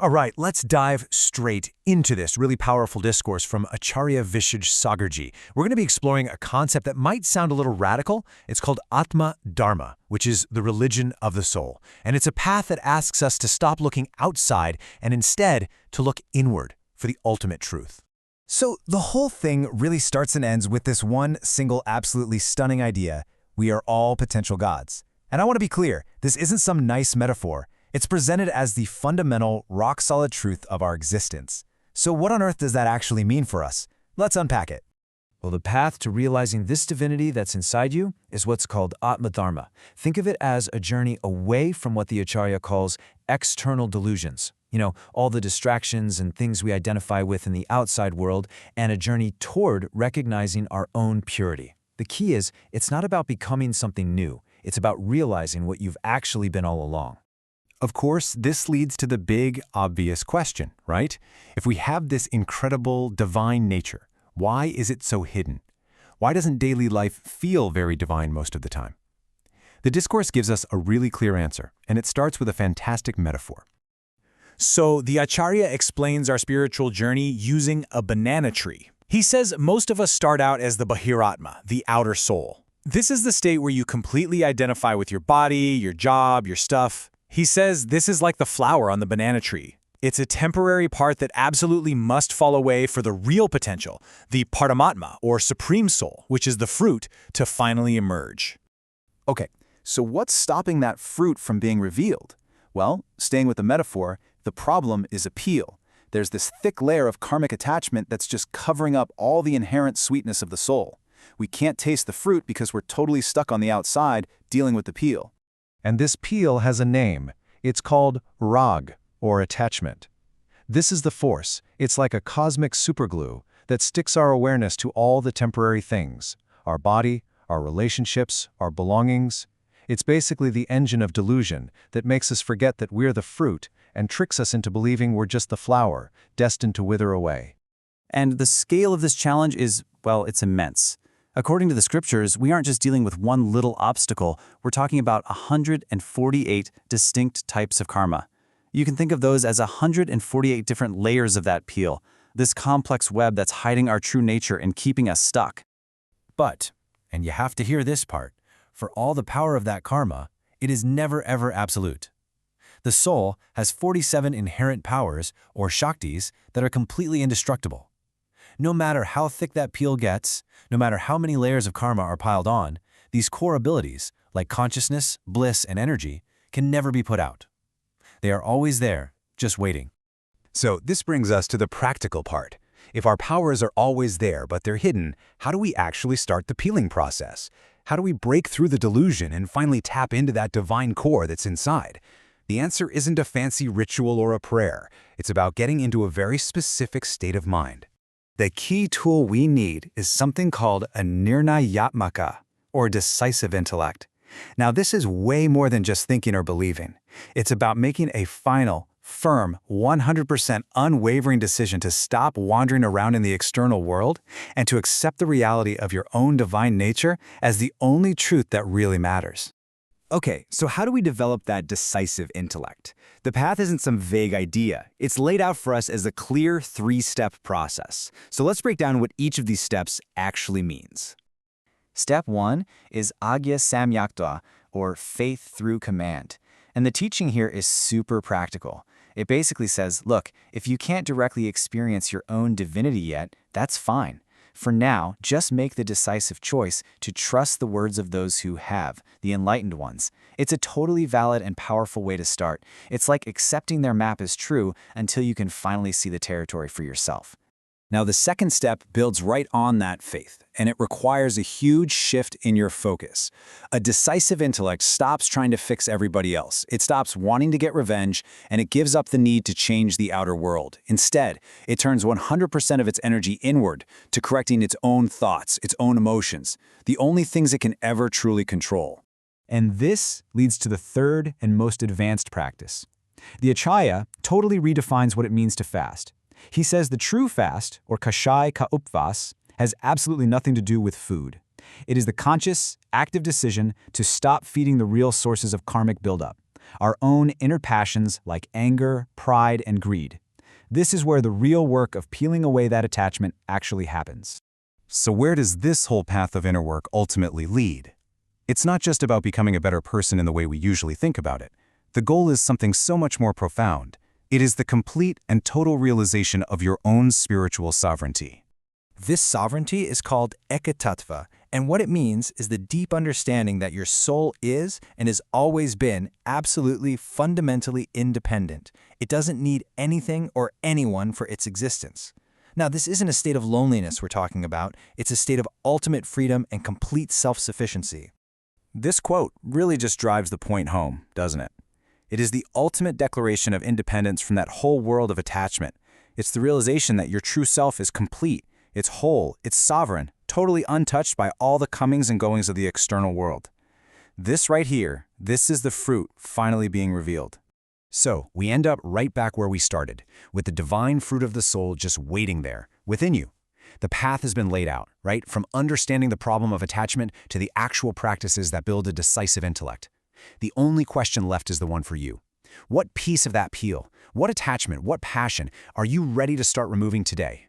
All right, let's dive straight into this really powerful discourse from Acharya Vishuddhasagar. We're going to be exploring a concept that might sound a little radical. It's called Atma Dharma, which is the religion of the soul. And it's a path that asks us to stop looking outside and instead to look inward for the ultimate truth. So the whole thing really starts and ends with this one single absolutely stunning idea: we are all potential gods. And I want to be clear, this isn't some nice metaphor. It's presented as the fundamental, rock-solid truth of our existence. So what on earth does that actually mean for us? Let's unpack it. Well, the path to realizing this divinity that's inside you is what's called Atma Dharma. Think of it as a journey away from what the Acharya calls external delusions. All the distractions and things we identify with in the outside world, and a journey toward recognizing our own purity. The key is, it's not about becoming something new. It's about realizing what you've actually been all along. Of course, this leads to the big, obvious question, right? If we have this incredible divine nature, why is it so hidden? Why doesn't daily life feel very divine most of the time? The discourse gives us a really clear answer, and it starts with a fantastic metaphor. So the Acharya explains our spiritual journey using a banana tree. He says most of us start out as the Bahir-atma, the outer soul. This is the state where you completely identify with your body, your job, your stuff. He says this is like the flower on the banana tree. It's a temporary part that absolutely must fall away for the real potential, the Parmatma, or supreme soul, which is the fruit, to finally emerge. Okay, so what's stopping that fruit from being revealed? Well, staying with the metaphor, the problem is appeal. There's this thick layer of karmic attachment that's just covering up all the inherent sweetness of the soul. We can't taste the fruit because we're totally stuck on the outside, dealing with the peel. And this peel has a name. It's called rag, or attachment. This is the force. It's like a cosmic superglue that sticks our awareness to all the temporary things: our body, our relationships, our belongings. It's basically the engine of delusion that makes us forget that we're the fruit and tricks us into believing we're just the flower, destined to wither away. And the scale of this challenge is, well, it's immense. According to the scriptures, we aren't just dealing with one little obstacle, we're talking about 148 distinct types of karma. You can think of those as 148 different layers of that peel, this complex web that's hiding our true nature and keeping us stuck. But, and you have to hear this part, for all the power of that karma, it is never ever absolute. The soul has 47 inherent powers, or shaktis, that are completely indestructible. No matter how thick that peel gets, no matter how many layers of karma are piled on, these core abilities, like consciousness, bliss, and energy, can never be put out. They are always there, just waiting. So this brings us to the practical part. If our powers are always there but they're hidden, how do we actually start the peeling process? How do we break through the delusion and finally tap into that divine core that's inside? The answer isn't a fancy ritual or a prayer. It's about getting into a very specific state of mind. The key tool we need is something called a nirnayatmaka, or decisive intellect. Now, this is way more than just thinking or believing. It's about making a final, firm, 100% unwavering decision to stop wandering around in the external world and to accept the reality of your own divine nature as the only truth that really matters. Okay, so how do we develop that decisive intellect? The path isn't some vague idea. It's laid out for us as a clear 3-step process. So let's break down what each of these steps actually means. Step 1 is Agya Samyaktva, or faith through command. And the teaching here is super practical. It basically says, look, if you can't directly experience your own divinity yet, that's fine. For now, just make the decisive choice to trust the words of those who have, the enlightened ones. It's a totally valid and powerful way to start. It's like accepting their map as true until you can finally see the territory for yourself. Now, the second step builds right on that faith, and it requires a huge shift in your focus. A decisive intellect stops trying to fix everybody else. It stops wanting to get revenge, and it gives up the need to change the outer world. Instead, it turns 100% of its energy inward to correcting its own thoughts, its own emotions, the only things it can ever truly control. And this leads to the third and most advanced practice. The Acharya totally redefines what it means to fast. He says the true fast, or kashai ka upvas, has absolutely nothing to do with food. It is the conscious, active decision to stop feeding the real sources of karmic buildup. our inner inner passions like anger, pride, and greed. This is where the real work of peeling away that attachment actually happens. So where does this whole path of inner work ultimately lead? It's not just about becoming a better person in the way we usually think about it. The goal is something so much more profound. It is the complete and total realization of your own spiritual sovereignty. This sovereignty is called Mithyatva, and what it means is the deep understanding that your soul is and has always been absolutely fundamentally independent. It doesn't need anything or anyone for its existence. Now, this isn't a state of loneliness we're talking about. It's a state of ultimate freedom and complete self-sufficiency. This quote really just drives the point home, doesn't it? It is the ultimate declaration of independence from that whole world of attachment. It's the realization that your true self is complete, it's whole, it's sovereign, totally untouched by all the comings and goings of the external world. This right here, this is the fruit finally being revealed. So, we end up right back where we started, with the divine fruit of the soul just waiting there, within you. The path has been laid out, right? From understanding the problem of attachment to the actual practices that build a decisive intellect. The only question left is the one for you. What piece of that peel, what attachment, what passion are you ready to start removing today?